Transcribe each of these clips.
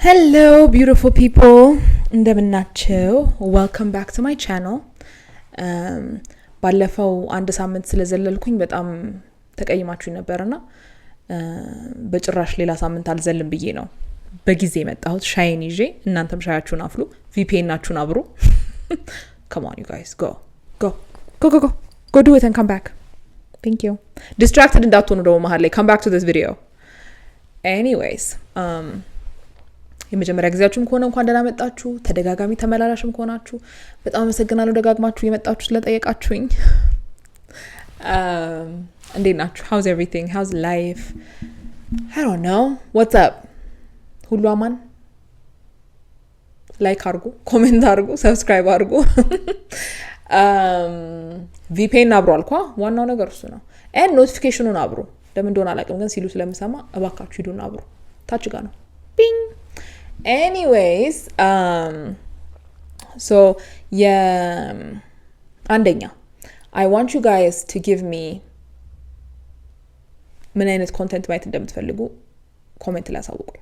Hello beautiful people, እንደምናችሁ welcome back to my channel. ባለፈው አንድ ሳምንት ስለዘለልኩኝ በጣም ተቀይማችሁኝ ነበርና በጭራሽ ሌላ ሳምንት አልዘልም ብዬ ነው በጊዜ መጣሁት ሻይን ይዤ። እናንተም ሻያችሁን አፍሉ፣ VPN ናችሁን አብሩ። Come on you guys, go do it and come back. Thank you. Distracted እንዳትሆኑ ደግሞ መሀል ላይ come back to this video. Anyways, የመጀመሪያ ጊዜያችሁም ከሆነ እንኳን ደህና መጣችሁ። ተደጋጋሚ ተመላላሽም ከሆናችሁ በጣም አመሰግናለሁ ደጋግማችሁ የመጣችሁ ስለጠየቃችሁኝ። እንዴት ናችሁ? How's everything? How's life? I don't know. What's up? ሁሉ አማን? ላይክ አድርጉ፣ ኮሜንት አድርጉ፣ ሰብስክራይብ አድርጉ። VPN አብሩ አልኳ። ዋናው ነገር እሱ ነው። and ኖቲፊኬሽኑን አብሩ። ለምን እንደሆነ አላውቅም ግን ሲሉ ስለምሰማ እባካችሁ ሂዱና አብሩ። ታች ጋር ነው ፒንግ። Anyways, so አንደኛ I want you guys to give me ምን አይነት ኮንቴንት ማየት እንደምትፈልጉ ኮሜንት ላይ አሳውቁኝ።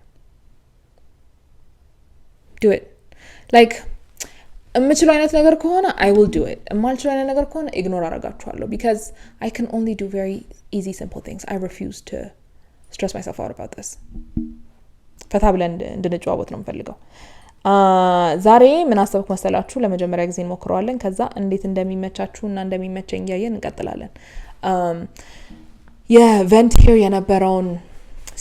Do it. Like የምችለው አይነት ነገር ከሆነ I will do it. የማልችለው አይነት ነገር ከሆነ ኢግኖር አደርጋችኋለሁ because I can only do very easy simple things. I refuse to stress myself out about this. ፈታ ብለን እንድንጨዋወት ነው የምፈልገው። ዛሬ ምን አሰብኩ መሰላችሁ? ለመጀመሪያ ጊዜ እንሞክረዋለን። ከዛ እንዴት እንደሚመቻችሁና እንደሚመቸኝ ያየን እንቀጥላለን። የቨንት ሂር የነበረውን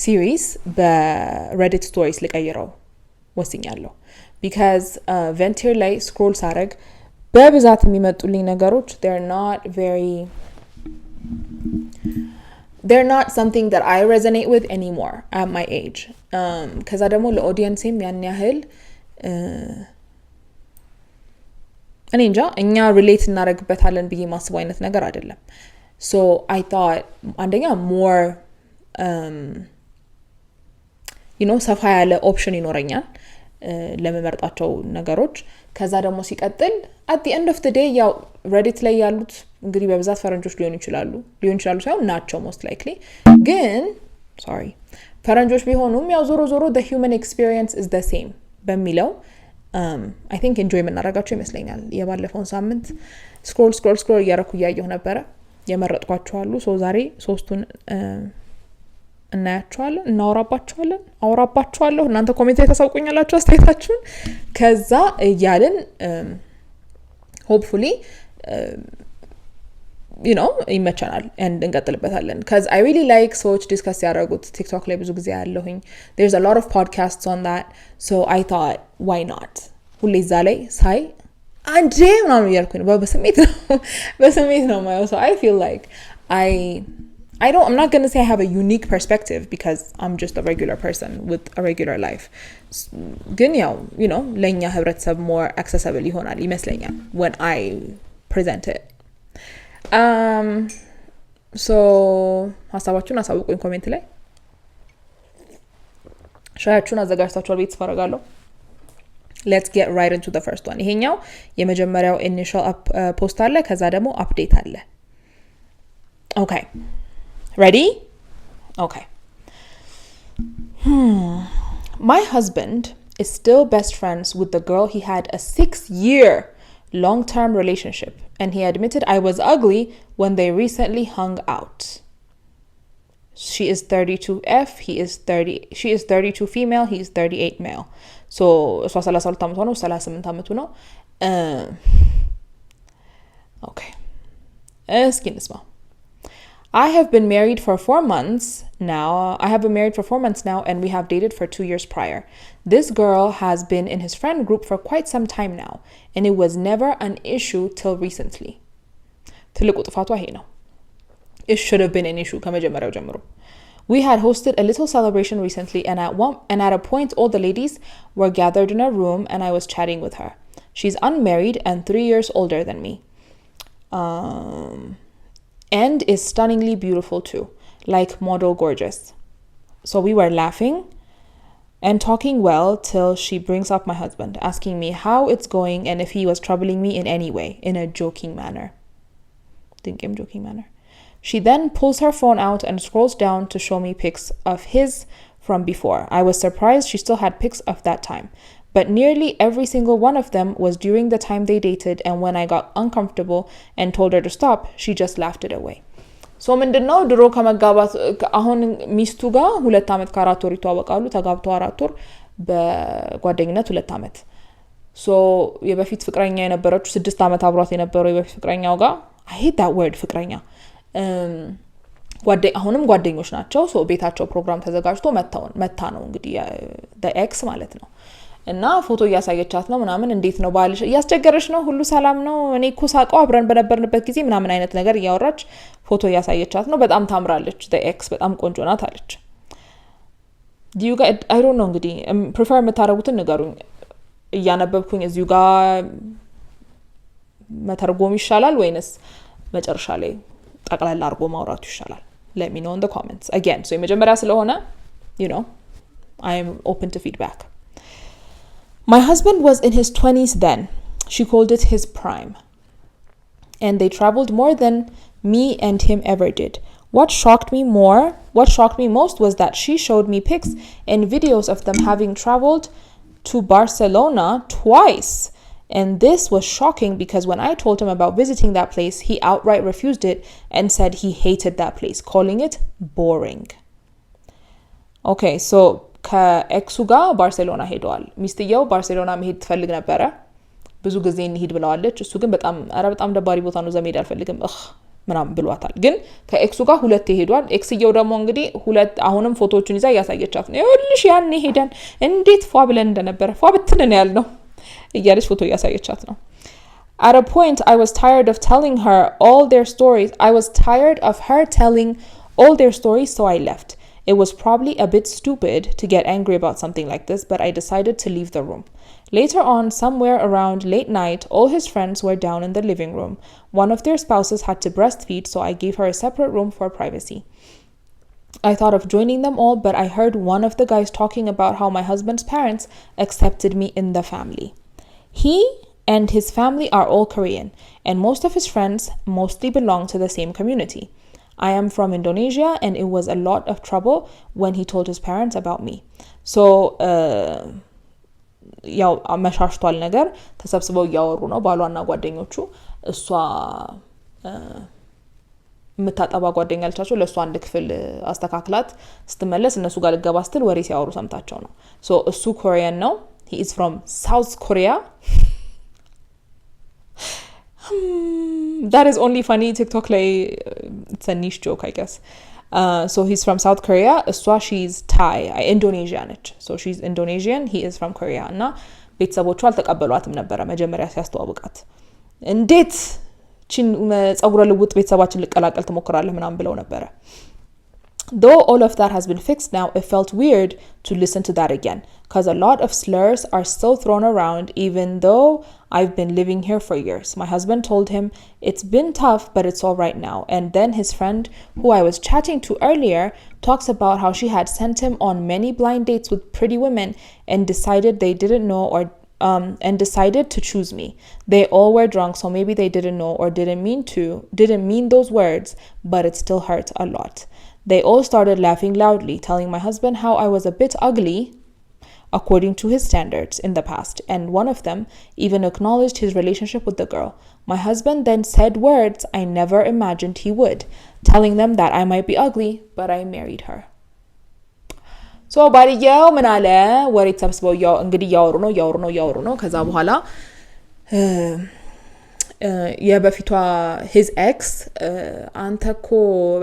ሲሪስ በሬዲት ስቶሪስ ልቀይረው ወስኛለሁ። because ቨንት ሂር ላይ ስክሮል ሳረግ በብዛት የሚመጡልኝ ነገሮች they're not something that I resonate with anymore at my age. ከዛ ደግሞ ለኦዲየንስም ያን ያህል እኔ እንጃ እኛ ሪሌት እናደርግበታለን ብዬ ማስበው አይነት ነገር አይደለም። so I thought አንደኛ more ሰፋ ያለ ኦፕሽን ይኖረኛል ለመመርጣቸው ነገሮች። ከዛ ደግሞ ሲቀጥል at the end of the day ያው ሬዲት ላይ ያሉት እንግዲህ በብዛት ፈረንጆች ሊሆኑ ይችላሉ ሳይሆን ናቸው most likely። ግን ፈረንጆች ቢሆኑም ያው ዞሮ the human experience is the same በሚለው I think enjoy የምናደርጋቸው ይመስለኛል። የባለፈውን ሳምንት ስክሮል እያረኩ እያየሁ ነበረ። የመረጥኳቸው አሉ። ዛሬ ሶስቱን እናያቸዋለን፣ አወራባቸዋለሁ። እናንተ ኮሜንት ላይ ታሳውቁኛላችሁ አስተያየታችሁን። ከዛ እያልን hopefully ይመቻናል and እንቀጥልበታለን because I really like ሰዎች ዲስከስ ያደረጉት ቲክቶክ ላይ ብዙ ጊዜ ያለሁኝ። there's a lot of podcasts on that, so I thought why not ሁሌ እዛ ላይ ሳይ አንዴ ምናምን እያልኩኝ በስሜት ነው ማየው። so I feel like I'm not going to say I have a unique perspective because I'm just a regular person with a regular life. ግን ያው ለኛ ህብረተሰብ more accessible ይሆናል ይመስለኛል when I present it. so ሀሳባችሁን አሳውቁኝ ኮሜንት ላይ። ሻያችሁን አዘጋጅታችኋል ቤት ተፈረጋለሁ። let's get right into the first one. ይሄኛው የመጀመሪያው initial post አለ፣ ከዛ ደግሞ update አለ። okay, ready? okay. My husband is still best friends with the girl he had a 6-year long-term relationship, and he admitted I was ugly when they recently hung out. She is 32F, she is 32 female, he is 38 male. so እሷ 32 ዓመቷ ነው፣ 38 ዓመቱ ነው። okay, እስኪ እንስማ። I have been married for 4 months now, and we have dated for 2 years prior. This girl has been in his friend group for quite some time now, and it was never an issue till recently. ትልቁ ጥፋቷ ይሄ ነው። It should have been an issue ከመጀመሪያው ጀምሮ። We had hosted a little celebration recently, and at a point all the ladies were gathered in a room and I was chatting with her. She's unmarried and 3 years older than me. And is stunningly beautiful too, like model gorgeous. So we were laughing and talking well till she brings up my husband, asking me how it's going and if he was troubling me in any way, in a joking manner. She then pulls her phone out and scrolls down to show me pics of his from before. I was surprised she still had pics of that time. But nearly every single one of them was during the time they dated, and when I got uncomfortable and told her to stop, she just laughed it away. ሶ ምንድነው ድሮ ከመጋባት አሁን ሚስቱ ጋር 2 አመት ከ4 ወር ይተዋወቃሉ ተጋብተው 4 ወር በጓደኝነት 2 አመት ሶ የበፊት ፍቅረኛ የነበረችው 6 አመት አብሯት የነበረው የበፊት ፍቅረኛው ጋር I hate that word ፍቅረኛ አሁንም ጓደኞች ናቸው ሶ ቤታቸው ፕሮግራም ተዘጋጅቶ መታ ነው እንግዲህ the ex ማለት ነው እና ፎቶ ያሳየቻት ነው ምናምን እንዴት ነው ባልሽ ያስቸገረሽ ነው ሁሉ ሰላም ነው እኔ እኮ ሳቀው አብረን በነበርንበት ጊዜ ምናምን አይነት ነገር ያወራች ፎቶ ያሳየቻት ነው በጣም ታምራለች the ex በጣም ቆንጆ ናት አለች do you guys I don't know እንግዲህ prefer የምታረጉትን ንገሩኝ እያነበብኩኝ እዚሁ ጋር መተርጎም ይሻላል ወይንስ መጨረሻ ላይ ጠቅላላ አርጎ ማውራቱ ይሻላል let me know in the comments again so የመጀመሪያ ስለሆነ you know I am open to feedback. My husband was in his 20s then. She called it his prime. And they traveled more than me and him ever did. What shocked me most was that she showed me pics and videos of them having traveled to Barcelona twice. And this was shocking because when I told him about visiting that place, he outright refused it and said he hated that place, calling it boring. Okay, so ከኤክሱ ጋር ባርሴሎና ሄደዋል ሚስትየው ባርሴሎና መሄድ ትፈልግ ነበር ብዙ ጊዜ እንሂድ ብለዋለች እሱ ግን በጣም ደባሪ ቦታ ነው ዘመድ አልፈልግም ምናምን ብሏታል ግን ከኤክሱ ጋር ሁለት ሄዷል ኤክስየው ደግሞ እንግዲህ ሁለት አሁንም ፎቶዎቹን ይዛ ያሳየቻት ነው ይኸውልሽ ያኔ ሄደን እንዴት ፏ ብለን እንደነበረ ፏ ብትነን ያልነው እያለች ፎቶ ያሳየቻት ነው At a point I was tired of telling her all their stories so I left. It was probably a bit stupid to get angry about something like this, but I decided to leave the room. Later on, somewhere around late night, all his friends were down in the living room. One of their spouses had to breastfeed, so I gave her a separate room for privacy. I thought of joining them all, but I heard one of the guys talking about how my husband's parents accepted me in the family. He and his family are all Korean, and most of his friends mostly belong to the same community. I am from Indonesia and it was a lot of trouble when he told his parents about me. So ያው አመሻሽቷል ነገር ተሰብስበው ያወሩ ነው ባሏና ጓደኞቹ እሷ መታጠባ ጓደኛ አልቻቸው ለሷ አንድ ክፍል አስተካክላት ስትመለስ እነሱ ጋር ልገባ ስትል ወሬ ሲያወሩ ሰምታቸው ነው so እሱ ኮሪያን ነው he is from South Korea that is only funny TikTok it's a niche joke I guess so he's from South Korea she's Thai Indonesian so she's Indonesian he is from Korea እና ቤተሰቦቿ አልተቀበሏትም ነበር መጀመሪያ ሲያስተዋውቃት እንዴት ጸጉረ ልውጥ ቤተሰባችን ልቀላቀል ተሞክራለህ ምናም ብለው ነበር Though all of that has been fixed now, it felt weird to listen to that again, because a lot of slurs are still thrown around even though I've been living here for years. My husband told him it's been tough, but it's all right now. And then his friend, who I was chatting to earlier, talks about how she had sent him on many blind dates with pretty women and decided they didn't know and decided to choose me. They all were drunk, so maybe they didn't know or didn't mean those words, but it still hurt a lot. They all started laughing loudly, telling my husband how I was a bit ugly according to his standards in the past, and one of them even acknowledged his relationship with the girl. My husband then said words I never imagined he would, telling them that I might be ugly, but I married her. So ባልየው ምን አለ ወሬ ተሰብስበው እንግዲህ ያወሩ ነው ከዛ በኋላ የበፊቷ his ex አንተኮ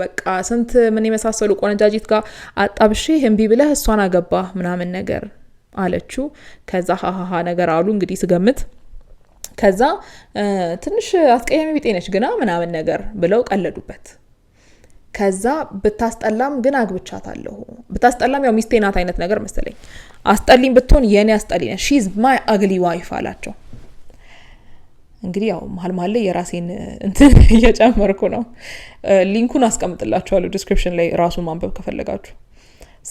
በቃ ስንት ምን የመሳሰሉ ቆነጃጅት ጋር አጣብሽ ህምቢ ብለህ እሷን አገባ ምናምን ነገር አለችው ከዛ ሃሃሃ ነገር አሉ እንግዲህ ስገምት ከዛ ትንሽ አስቀያሚ ቢጤነች ግና ምናምን ነገር ብለው ቀለዱበት ከዛ ብታስጠላም ግን አግብቻታለሁ ብታስጠላም ያው ሚስቴ ናት አይነት ነገር መሰለኝ አስጠሊም ብትሆን የኔ አስጠሊነ she's my ugly wife አላቸው እንግዲህ ያው መሃል ላይ የራሴን እንትን እየጨመርኩ ነው ሊንኩን አስቀምጥላችኋለሁ ዲስክሪፕሽን ላይ ራሱን ማንበብ ከፈለጋችሁ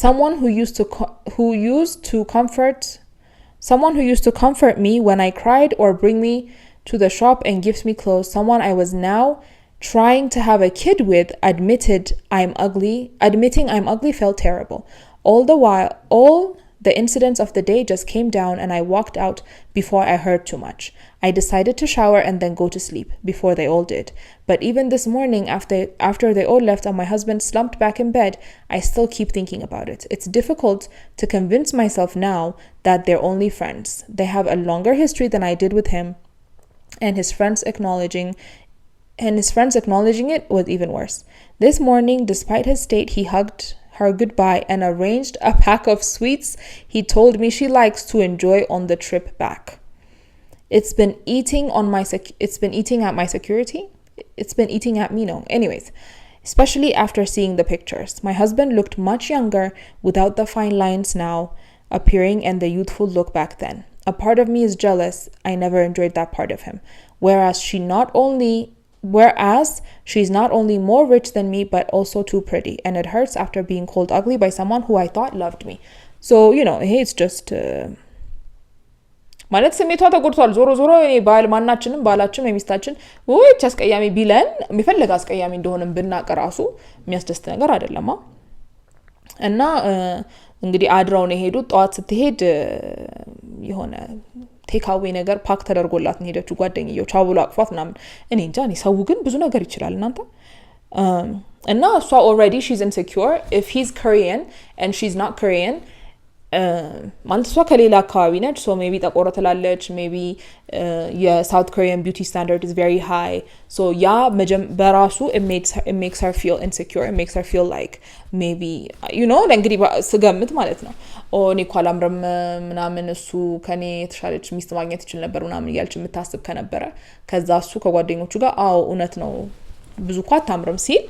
someone who used to comfort me when I cried or bring me to the shop and gives me clothes someone I was now trying to have a kid with admitting I'm ugly felt terrible All the incidents of the day just came down and I walked out before I heard too much. I decided to shower and then go to sleep before they all did. But even this morning after they all left and my husband slumped back in bed, I still keep thinking about it. It's difficult to convince myself now that they're only friends. They have a longer history than I did with him, and his friends acknowledging it was even worse. This morning, despite his state, he hugged her goodbye and arranged a pack of sweets he told me she likes to enjoy on the trip back. It's been eating at my security. It's been eating at me, no. Anyways, especially after seeing the pictures. My husband looked much younger without the fine lines now appearing and the youthful look back then. A part of me is jealous. I never enjoyed that part of him. Whereas she's not only more rich than me, but also too pretty. And it hurts after being called ugly by someone who I thought loved me. So, it's just... ማለት ስሜቷ ተጎድቷል። ዞሮ እኔ ባላችንም የሚስታችን ወይ አስቀያሚ ቢለን የሚፈልግ አስቀያሚ እንደሆነም ብናቀ ራሱ የሚያስደስት ነገር አይደለም። እና እንግዲህ አድራው ነው ሄዱት። ጧት ስትሄድ የሆነ ቴካዌ ነገር ፓክ ተደርጎላት ነው ሄደችው። ጓደኛዬው ቻውሎ አቅፏት ምናምን እኔ እንጃ እኔ ሰው ግን ብዙ ነገር ይችላል እናንተ እና እሷ already she's insecure if he's Korean and she's not Korean ማለት እሷ ከሌላ አካባቢ ነች so maybe ጠቆረ ትላለች maybe የሳውት ኮሪያን ቢዩቲ ስታንዳርድ is very high so ያ በራሱ it makes her feel insecure it makes her feel like maybe እንግዲህ ስገምት ማለት ነው እኔ እኮ አላምርም ምናምን እሱ ከኔ የተሻለች ሚስት ማግኘት ይችላል ነበር ምናምን እያለች የምታስብ ከነበረ ከዛ እሱ ከጓደኞቹ ጋር እውነት ነው ብዙ እኮ አታምርም ሲል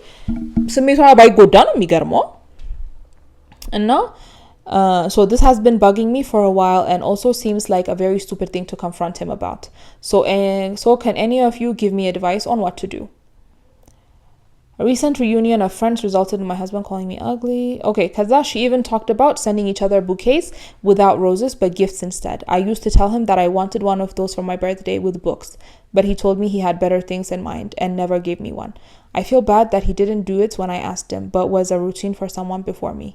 ስሜቷ ባይጎዳ ነው የሚገርመው እና so this has been bugging me for a while and also seems like a very stupid thing to confront him about. So can any of you give me advice on what to do? A recent reunion of friends resulted in my husband calling me ugly. Okay, kaza she even talked about sending each other bouquets without roses but gifts instead. I used to tell him that I wanted one of those for my birthday with books, but he told me he had better things in mind and never gave me one. I feel bad that he didn't do it when I asked him, but was a routine for someone before me.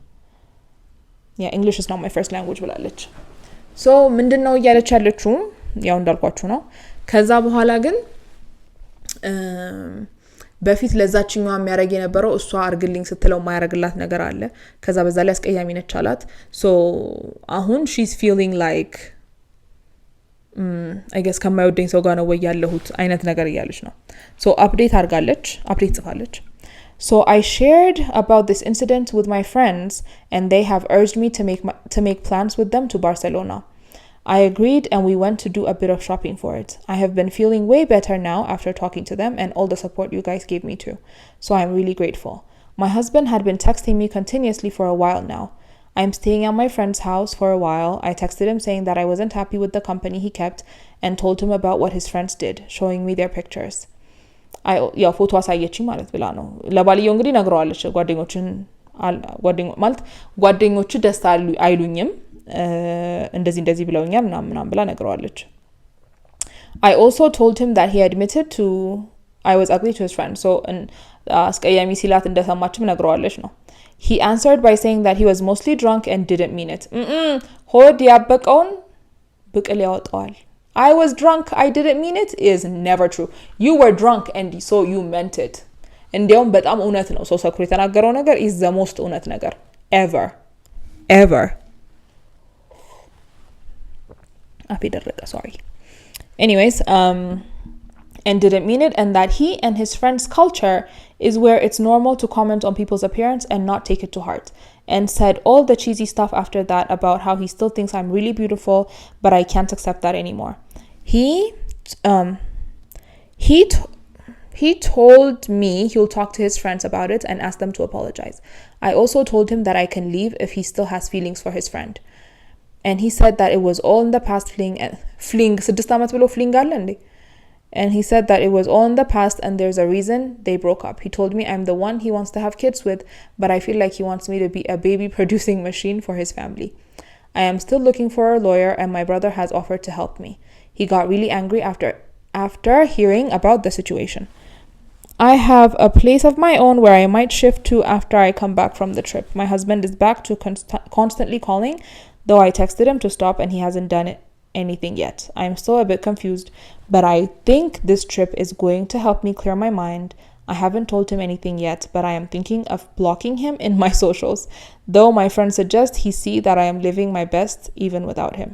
Yeah, English is not my first language ብላለች so ምንድነው እያለች ያለችው ያው እንዳልኳችሁ ነው ከዛ በኋላ ግን በፊት ለዛችኛው የሚያረግ የነበረው እሷ አርግልኝ ስትለው ማያረግላት ነገር አለ ከዛ በዛ ላይ አስቀያሚ ነች አላት so አሁን she's feeling like I guess ከማይወደኝ ሰው ጋር ነው ወይ ያለሁት አይነት ነገር እያለች ነው so አፕዴት ጽፋለች So I shared about this incident with my friends and they have urged me to make plans with them to Barcelona. I agreed and we went to do a bit of shopping for it. I have been feeling way better now after talking to them and all the support you guys gave me too. So I'm really grateful. My husband had been texting me continuously for a while now. I'm staying at my friend's house for a while. I texted him saying that I wasn't happy with the company he kept and told him about what his friends did, showing me their pictures. ያው ፎቶ አሳየችኝ ማለት ብላ ነው ለባልየው እንግዲህ ነግረዋለች ጓደኞቹ ደስ አይሉኝም እንደዚህ ብለውኛል ምናምን ብላ ነግረዋለች I also told him that he admitted to I was ugly to his friend so አስቀያሚ ሲላት እንደሰማችም ነግረዋለች ነው He answered by saying that he was mostly drunk and didn't mean it ሆድ ያበቀውን ብቅል ያወጣዋል I was drunk, I didn't mean it is never true. You were drunk and so you meant it. እንዲያውም በጣም እውነት ነው ሰው ሰክሮ የተናገረው ነገር is the most እውነት ነገር ever. አፌ ደረቀ sorry. Anyways, and didn't mean it and that he and his friends' culture is where it's normal to comment on people's appearance and not take it to heart. And said all the cheesy stuff after that about how he still thinks I'm really beautiful, but I can't accept that anymore. He told me he'll talk to his friends about it and ask them to apologize. I also told him that I can leave if he still has feelings for his friend. And he said that it was all in the past fling 6 ዓመት ብሎ fling አለ እንዴ And he said that it was all in the past and there's a reason they broke up. He told me I'm the one he wants to have kids with, but I feel like he wants me to be a baby producing machine for his family. I am still looking for a lawyer and my brother has offered to help me. He got really angry after hearing about the situation. I have a place of my own where I might shift to after I come back from the trip. My husband is back to constantly calling, though I texted him to stop and he hasn't done anything yet. I'm still a bit confused, but I think this trip is going to help me clear my mind. I haven't told him anything yet, but I am thinking of blocking him in my socials, though my friends suggest he see that I am living my best even without him.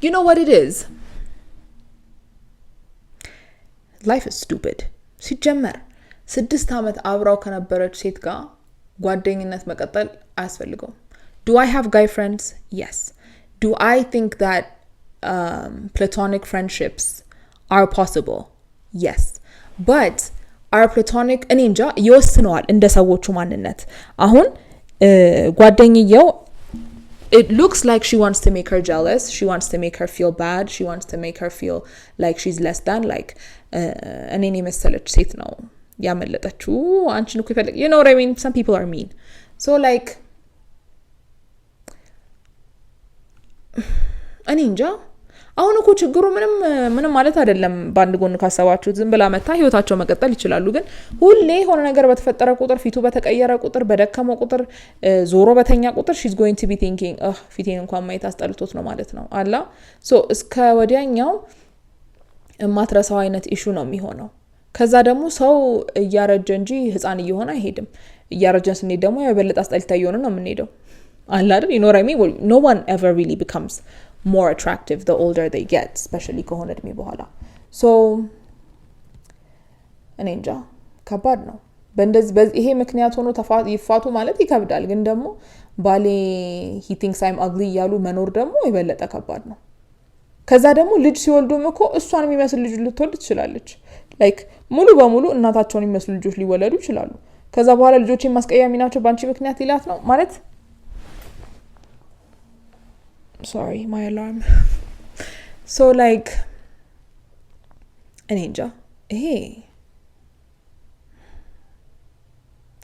You know what it is? Life is stupid. ሲጀመር 6 ዓመት አብራው ከነበረች ሴት ጋር ጓደኝነት መቀጠል አያስፈልገውም. Do I have guy friends? Yes. Do I think that platonic friendships are possible? Yes. But are platonic እኔ እንጃ ይወስነዋል እንደ ሰዎቹ ማንነት. አሁን ጓደኛው it looks like she wants to make her jealous. She wants to make her feel bad. She wants to make her feel like she's less than, like እኔን የመሰለች ሴት ነው ያመለጠችው አንቺን እኮ ይፈልግ. You know what I mean? Some people are mean. So like እኔ እንጃ አሁን እኮ ችግሩ ምንም ማለት አይደለም። ባንድ ጎን ካሰባችሁት ዝም ብላ መታ ህይወታቸው መቀጠል ይችላሉ። ግን ሁሌ ሆነ ነገር በተፈጠረ ቁጥር ፊቱ በተቀየረ ቁጥር በደከመ ቁጥር ዞሮ በተኛ ቁጥር she's going to be thinking ፊቴን እንኳን ማየት አስጠልቶት ነው ማለት ነው አላ ሶ እስከ ወዲያኛው ማትረሳው አይነት ኢሹ ነው የሚሆነው። ከዛ ደግሞ ሰው እያረጀ እንጂ ህፃን እየሆነ አይሄድም። እያረጀን ስንሄድ ደግሞ የበለጠ አስጠልታ እየሆነ ነው የምንሄደው አላ አይደል? you know what I mean? Well, no one ever really becomes more attractive the older they get, especially ከሆነ እድሜ በኋላ. So እኔ እንጃ ከባድ ነው። በእንደዚህ ይሄ ምክንያት ሆኖ ይፋቱ ማለት ይከብዳል። ግን ደግሞ ባሌ he thinks I'm ugly እያሉ መኖር ደግሞ የበለጠ ከባድ ነው። ከዛ ደግሞ ልጅ ሲወልዱም እኮ እሷን የሚመስል ልጅ ልትወልድ ትችላለች። like ሙሉ በሙሉ እናታቸውን የሚመስሉ ልጆች ሊወለዱ ይችላሉ። ከዛ በኋላ ልጆችን ማስቀያሚ ናቸው ባንቺ ምክንያት ይላት ነው ማለት sorry my alarm. So like እኔ እንጃ ይሄ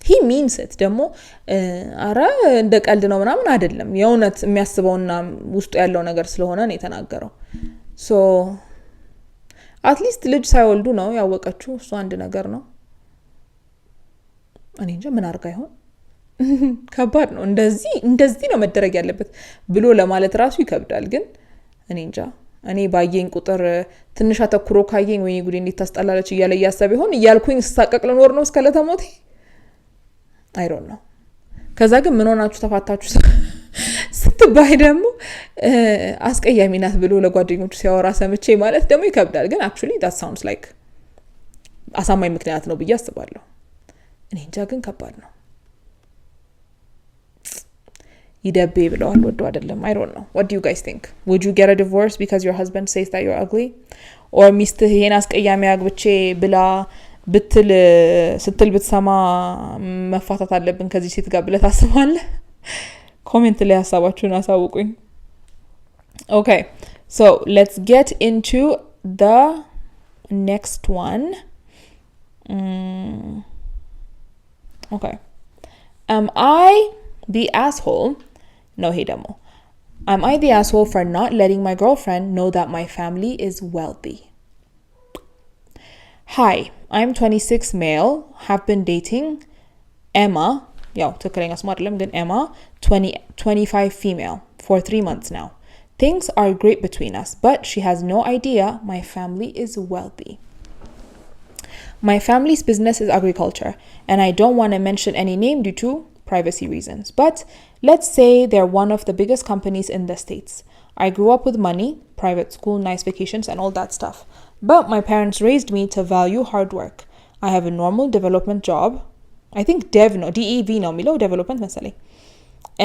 he means it ደግሞ አረ እንደ ቀልድ ነው ምናምን አይደለም። የእውነት የሚያስበውና ውስጡ ያለው ነገር ስለሆነ ነው የተናገረው. so at least ልጅ ሳይወልዱ ነው ያወቀችው። እሱ አንድ ነገር ነው። እኔ እንጃ ምን አርጋ ይሆን ከባድ ነው። እንደዚህ ነው መደረግ ያለበት ብሎ ለማለት ራሱ ይከብዳል። ግን እኔ እንጃ እኔ ባየኝ ቁጥር ትንሽ አተኩሮ ካየኝ ወይ ጉዴ እንዴት ታስጠላለች እያለ ያሰበ ይሆን እያልኩኝ ስታቀቅ ልኖር ነው እስከ ለተሞቴ I don't know. ከዛ ግን ምን ሆናችሁ ተፋታችሁ ስትባይ ደግሞ አስቀያሚ ናት ብሎ ለጓደኞቹ ሲያወራ ሰምቼ ማለት ደግሞ ይከብዳል። ግን actually that sounds like አሳማኝ ምክንያት ነው ብዬ አስባለሁ። እኔ እንጃ ግን ከባድ ነው። ይደቤ ብለዋል ወዶ አይደለም. I don't know. What do you guys think? Would you get a divorce because your husband says that you're ugly? Or ሚስትህ ይሄን አስቀያሚ አግብቼ ብላ ስትል ብትሰማ መፋታት አለብን ከዚህ ሴት ጋር ብለህ ታስባለህ? ኮሜንት ላይ ሐሳባችሁን አሳውቁኝ. Okay. So, let's get into the next one. Okay. Am I the asshole? No, hey demo. Am I the asshole for not letting my girlfriend know that my family is wealthy? Hi, I'm 26 male, have been dating Emma, Emma, 25 female, for 3 months now. Things are great between us, but she has no idea my family is wealthy. My family's business is agriculture, and I don't want to mention any name due to privacy reasons. But let's say they're one of the biggest companies in the States. I grew up with money, private school, nice vacations, and all that stuff. But my parents raised me to value hard work. I have a normal development job. I think DEV no, Milo development mesale.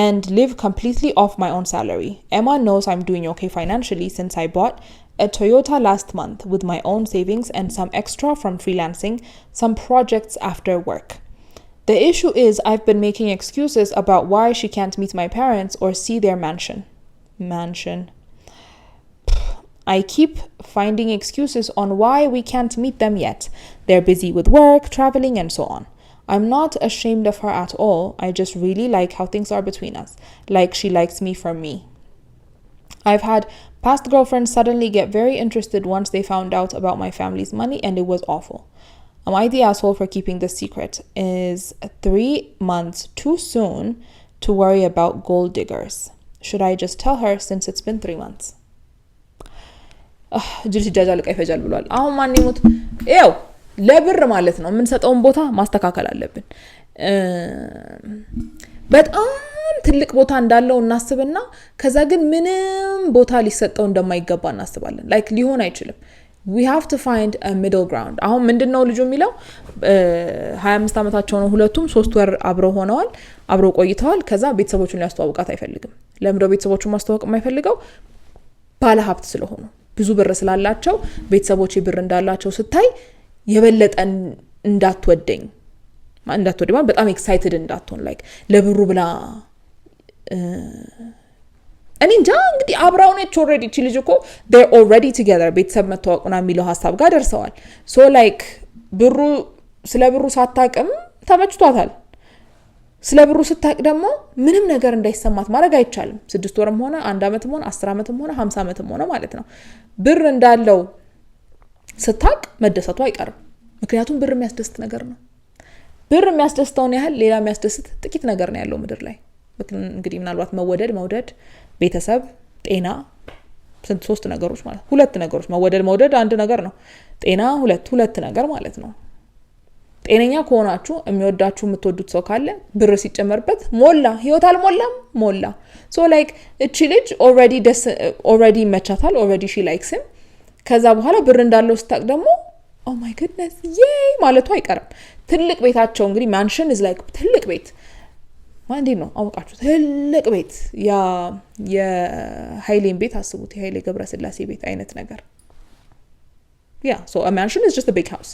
And live completely off my own salary. Emma knows I'm doing okay financially since I bought a Toyota last month with my own savings and some extra from freelancing, some projects after work. The issue is I've been making excuses about why she can't meet my parents or see their mansion. I keep finding excuses on why we can't meet them yet. They're busy with work, traveling, and so on. I'm not ashamed of her at all. I just really like how things are between us. Like she likes me for me. I've had past girlfriends suddenly get very interested once they found out about my family's money, and it was awful. Am I the asshole for keeping this secret? Is 3 months too soon to worry about gold diggers? Should I just tell her since it's been 3 months? ጅል ሲጃጃል ቀይ ፈጃል ብሏል። አሁን ማን ይሞት ይው ለብር ማለት ነው የምንሰጠውን ቦታ ማስተካከል አለብን። በጣም ትልቅ ቦታ እንዳለው እናስብና ከዛ ግን ምንም ቦታ ሊሰጠው እንደማይገባ እናስባለን። ላይክ ሊሆን አይችልም። we have to find a middle ground። አሁን ምንድነው ልጁ የሚለው 25 ዓመታቸው ነው ሁለቱም 3 ወር አብረው ሆነዋል አብረው ቆይተዋል። ከዛ ቤተሰቦቹን ሊያስተዋውቃት አይፈልግም። ለምንድነው ቤተሰቦቹን ማስተዋወቅ የማይፈልገው? ባለ ሀብት ስለሆኑ ብዙ ብር ስላላቸው ቤተሰቦቼ ብር እንዳላቸው ስታይ የበለጠ እንዳትወደኝ ማለት በጣም ኤክሳይትድ እንዳትሆን ላይክ ለብሩ ብላ እኔ እንጃ እንግዲህ አብራው ነች ኦሬዲ እቺ ልጅ እኮ they are already together ቤተሰብ መተዋወቅና የሚለው ሐሳብ ጋር ደርሰዋል። ሶ ላይክ ብሩ ስለ ብሩ ሳታቅም ተመችቷታል። ስለ ብሩ ስታቅ ደግሞ ምንም ነገር እንዳይሰማት ማድረግ አይቻልም። 6 ወርም ሆነ 1 አመትም ሆነ 10 አመትም ሆነ 50 አመትም ሆነ ማለት ነው። ብር እንዳለው ስታቅ መደሰቱ አይቀርም። ምክንያቱም ብር የሚያስደስት ነገር ነው። ብር የሚያስደስተውን ያህል ሌላ የሚያስደስት ጥቂት ነገር ነው ያለው ምድር ላይ። እንግዲህ ምናልባት መውደድ ቤተሰብ ጤና ስንት 3 ነገሮች ማለት 2 ነገሮች መውደድ አንድ ነገር ነው። ጤና ሁለት ነገር ማለት ነው። ጤነኛ ከሆናችሁ የሚወዳችሁ የምትወዱት ሰው ካለ ብር ሲጨመርበት ሞላ ህይወት አልሞላም ሞላ። ሶ ላይክ እቺ ልጅ already መቻታል already she likes him። ከዛ በኋላ ብር እንዳለው ስታቅ ደግሞ oh my goodness yay ማለቱ አይቀርም። ትልቅ ቤታቸው እንግዲህ ማንሽን is like ትልቅ ቤት ማንዴ ነው አውቃችሁ ትልቅ ቤት ያ የኃይሌን ቤት አስቡት የኃይሌ ገብረስላሴ ቤት አይነት ነገር yeah so a mansion is just a big house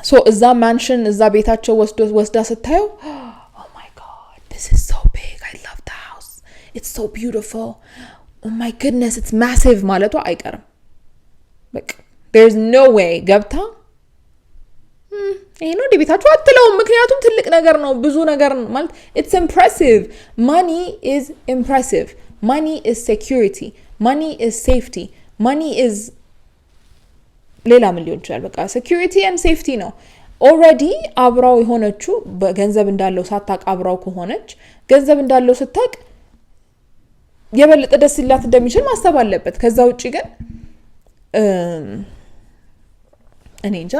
so እዛ ማንሽን እዛ ቤታቸው ወስዳ ስታየው oh my god this is so big I love the house it's so beautiful oh my goodness it's massive ማለቱ አይቀርም በቃ there's no way ገብታ ይሄ ነው ቤታቸው አትለው ምክንያቱም ትልቅ ነገር ነው ብዙ ነገር ማለት it's impressive money is impressive money is security money is safety money is ሌላ ምን ሊሆን ይችላል በቃ security and safety ነው already አብራው የሆነችው በገንዘብ እንዳለው ሳታቅ አብራው ከሆነች ገንዘብ እንዳለው ስታቅ የበለጠ ደስ ይላት እንደሚችል ማስተብ አለበት ከዛ ውጪ ግን እኔ እንጃ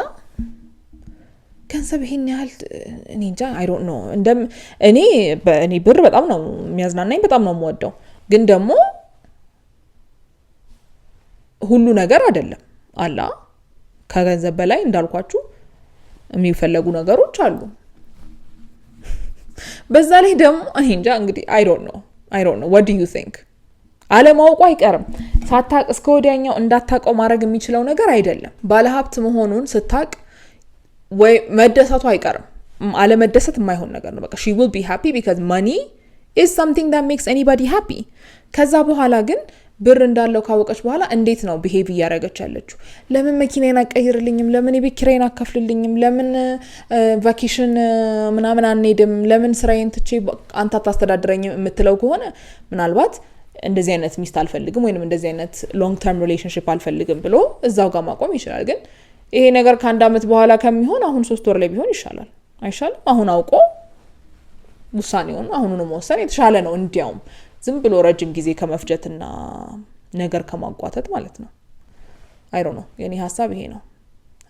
ገንዘብ ይሄን ያህል እኔ እንጃ I don't know እኔ ብር በጣም ነው የሚያዝናናኝ በጣም ነው የምወደው ግን ደግሞ ሁሉ ነገር አይደለም አላ ከገንዘብ በላይ እንዳልኳችሁ የሚፈልጉ ነገሮች አሉ በዛ ላይ ደግሞ እኔ እንጃ እንግዲህ I don't know what do you think አለማውቁ አይቀርም ሳታቅ እስከ ወዲያኛው እንዳታቀው ማድረግ የሚችለው ነገር አይደለም ባለሀብት መሆኑን ስታቅ ወይ መደሰቱ አይቀርም አለመደሰት የማይሆን ነገር ነው በቃ she will be happy because money is something that makes anybody happy ከዛ በኋላ ግን ብር እንዳለው ካወቀች በኋላ እንዴት ነው ቢሄቭ ያደረገች ያለችው ለምን መኪናዬን አቀይርልኝም ለምን የቤት ኪራይን አከፍልልኝም ለምን ቫኬሽን ምናምን አንሄድም ለምን ስራዬን ትቼ አንተ አታስተዳድረኝም የምትለው ከሆነ ምናልባት እንደዚህ አይነት ሚስት አልፈልግም ወይንም እንደዚህ አይነት long term relationship አልፈልግም ብሎ እዛው ጋር ማቆም ይችላል ግን ይሄ ነገር ከአንድ አመት በኋላ ከሚሆን አሁን 3 ወር ላይ ቢሆን ይሻላል አይሻልም አሁን አውቆ ውሳኔውን አሁኑን መወሰን የተሻለ ነው እንዲያውም ዝም ብሎ ረጅም ጊዜ ከመፍጀትና ነገር ከማቋተት ማለት ነው I don't know የኔ ሐሳብ ይሄ ነው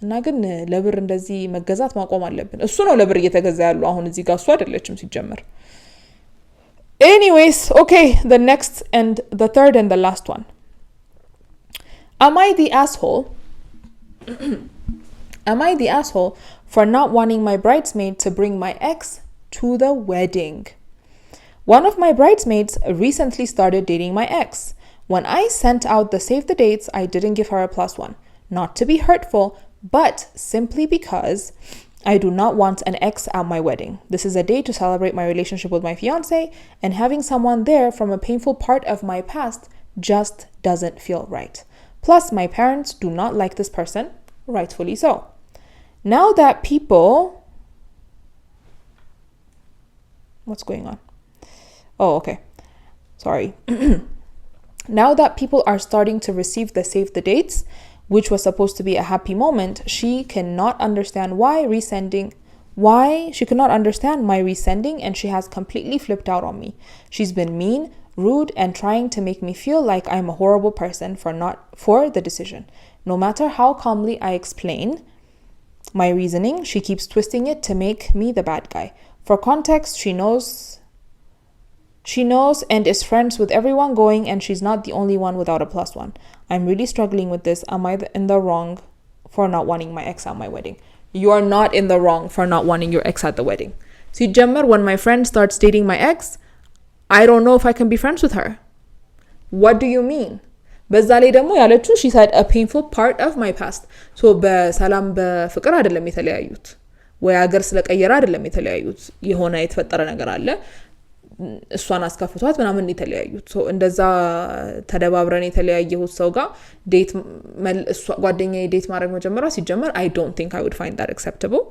እና ግን ለብር እንደዚህ መገዛት ማቆም አለብን እሱ ነው ለብር እየተገዛ ያለው አሁን እዚህ ጋር እሱ አይደለችም ሲጀመር anyways okay the next and the third and the last one am I the asshole am I the asshole for not wanting my bridesmaid to bring my ex to the wedding One of my bridesmaids recently started dating my ex. When I sent out the save the dates, I didn't give her a +1. Not to be hurtful, but simply because I do not want an ex at my wedding. This is a day to celebrate my relationship with my fiancé, and having someone there from a painful part of my past just doesn't feel right. Plus, my parents do not like this person, rightfully so. Now that people... What's going on? Oh, okay. sorry. Now that people are starting to receive the save the dates, which was supposed to be a happy moment, she cannot understand she could not understand my resending, and she has completely flipped out on me. She's been mean, rude, and trying to make me feel like I'm a horrible person for the decision. No matter how calmly I explain my reasoning, she keeps twisting it to make me the bad guy. For context, she knows and is friends with everyone going, and she's not the only one without a +1. I'm really struggling with this. Am I in the wrong for not wanting my ex at my wedding? You are not in the wrong for not wanting your ex at the wedding. See, Jammer, when my friend starts dating my ex, I don't know if I can be friends with her. What do you mean? በዛ ላይ ደግሞ ያለችው she said a painful part of my past. So በሰላም በፍቅር አይደለም የተለያዩት ወይ ሀገር ስለቀየረ አይደለም የተለያዩት የሆነ የተፈጠረ ነገር አለ እሷን አስከፍቷት ምናምን የተለያዩት ሶ እንደዛ ተደባብረን የተለያየሁት ሰው ጋር ዴት እሷ ጓደኛዬ ዴት ማድረግ መጀመሪያ ሲጀመር I don't think I would find that acceptable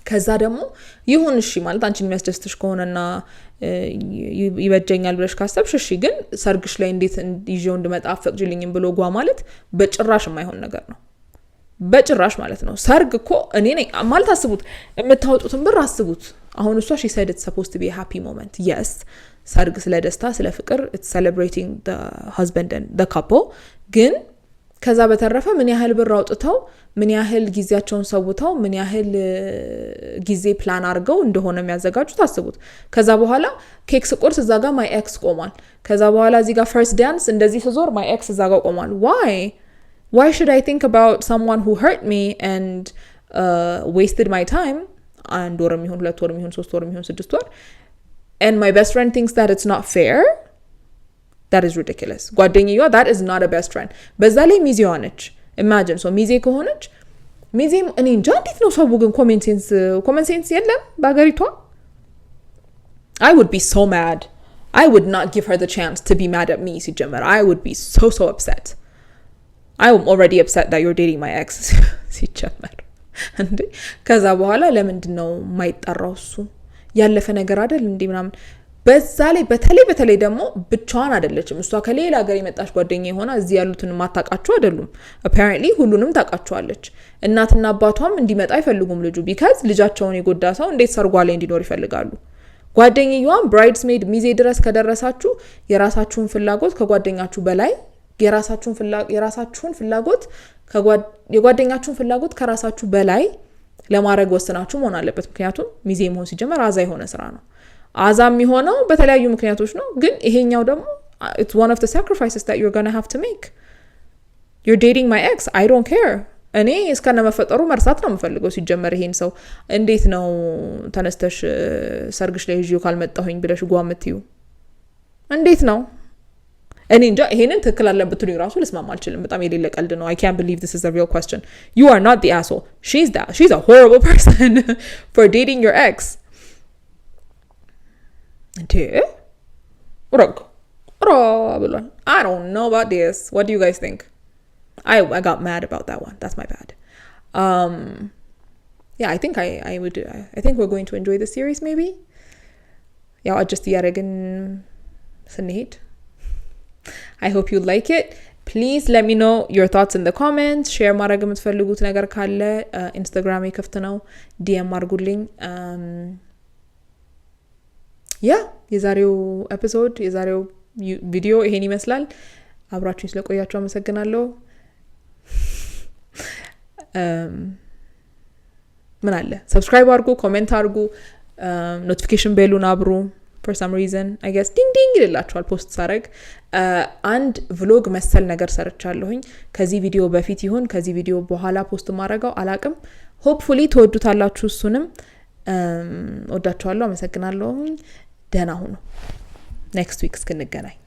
ከዛ ደግሞ ይሁን እሺ ማለት አንቺን የሚያስደስትሽ ከሆነና ይበጀኛል ብለሽ ካሰብሽ እሺ ግን ሰርግሽ ላይ እንዴት ይዤው እንድመጣ አፈቅጂልኝም ብሎ ጓ ማለት በጭራሽ የማይሆን ነገር ነው በጭራሽ ማለት ነው ሰርግ እኮ እኔ ነኝ ማለት አስቡት የምታወጡትን ብር አስቡት አሁን እሷ she said it's supposed to be a happy moment yes ሰርግ ስለ ደስታ ስለ ፍቅር it's celebrating the husband and the couple ግን ከዛ በተረፈ ምን ያህል ብር አውጥተው ምን ያህል ጊዜያቸውን ሰውተው ምን ያህል ጊዜ ፕላን አድርገው እንደሆነ የሚያዘጋጁ ታስቡት ከዛ በኋላ ኬክስ ቁርስ እዛ ጋር my ex ቆሟል ከዛ በኋላ እዚህ ጋር first dance እንደዚህ ተዞር my ex እዛ ጋር ቆሟል why should I think about someone who hurt me and wasted my time and ወርም ይሁን 2 ወርም ይሁን 3 ወርም ይሁን 6 ወር and my best friend thinks that it's not fair that is ridiculous ጓደኛዋ that is not a best friend በዛ ላይ ሚዜዋ ነች imagine so ሚዜ ከሆነች ሚዜ እኔ እንጃ እንዴት ነው ሰው ግን common sense የለም በአገሪቷ I would be so mad I would not give her the chance to be mad at me ሲጀመር I would be so upset I am already upset that you're dating my ex ሲጀመር እንዴ ከዛ በኋላ ለምንድን ነው ማይጣራው እሱ ያለፈ ነገር አይደል እንዴ ምናምን በዛ ላይ በተለይ ደግሞ ብቻዋን አይደለችም እሷ ከሌላ ሀገር የመጣች ጓደኛዬ ሆና እዚህ ያሉትን ማታቃቸው አይደሉም apparently ሁሉንም ታቃቸዋለች እናትና አባቷም እንዲመጣ አይፈልጉም ልጁ because ልጃቸውን የጎዳ ሰው እንዴት ሰርጓ ላይ እንዲኖር ይፈልጋሉ ጓደኛዬዋም bridesmaid ሚዜ ድረስ ከደረሳችሁ የራሳችሁን ፍላጎት ከጓደኛችሁ በላይ የራሳችሁን ፍላጎት የጓደኛችሁን ፍላጎት ከራሳችሁ በላይ ለማድረግ ወስናችሁ መሆን አለበት ምክንያቱም ሚዜ መሆን ሲጀመር አዛ የሆነ ስራ ነው አዛ የሚሆነው በተለያዩ ምክንያቶች ነው ግን ይሄኛው ደግሞ it's one of the sacrifices that you're going to have to make you're dating my ex I don't care እኔ እስከነ መፈጠሩ መርሳት ነው የምፈልገው ሲጀመር ይሄን ሰው እንዴት ነው ተነስተሽ ሰርግሽ ላይ ይዤው ካልመጣሁኝ ብለሽ ጓምትዩ እንዴት ነው እኔ እንጃ ይሄንን ትክክል አለብትሉ ራሱ ልስማማ አልችልም በጣም የሌለ ቀልድ ነው I can't believe this is a real question you are not the asshole she's a horrible person for dating your ex እንዴ I don't know about this what do you guys think I got mad about that one that's my bad yeah I think I think we're going to enjoy the series maybe ያው adjust ያረግን ስንሄድ I hope you like it please let me know your thoughts in the comments share ማድረግ የምትፈልጉት ነገር ካለ ኢንስታግራም ክፍት ነው DM አድርጉልኝ የዛሬው ኤፒሶድ የዛሬው ቪዲዮ ይሄን ይመስላል አብራችሁኝ ስለቆያችሁ አመሰግናለሁ ምን አለ ሰብስክራይብ አድርጉ ኮሜንት አድርጉ ኖቲፊኬሽን ቤሉን አብሩ for some reason I guess ding ding ይላችኋል ፖስት ሳረግ አንድ vlog መሰል ነገር ሰርቻለሁኝ ከዚህ ቪዲዮ በፊት ይሁን ከዚህ ቪዲዮ በኋላ ፖስት ማድረጋው አላቅም hopefully ተወዱታላችሁ እሱንም ወዳችኋለሁ አመሰግናለሁ ደህና ሁኑ next week እስክንገናኝ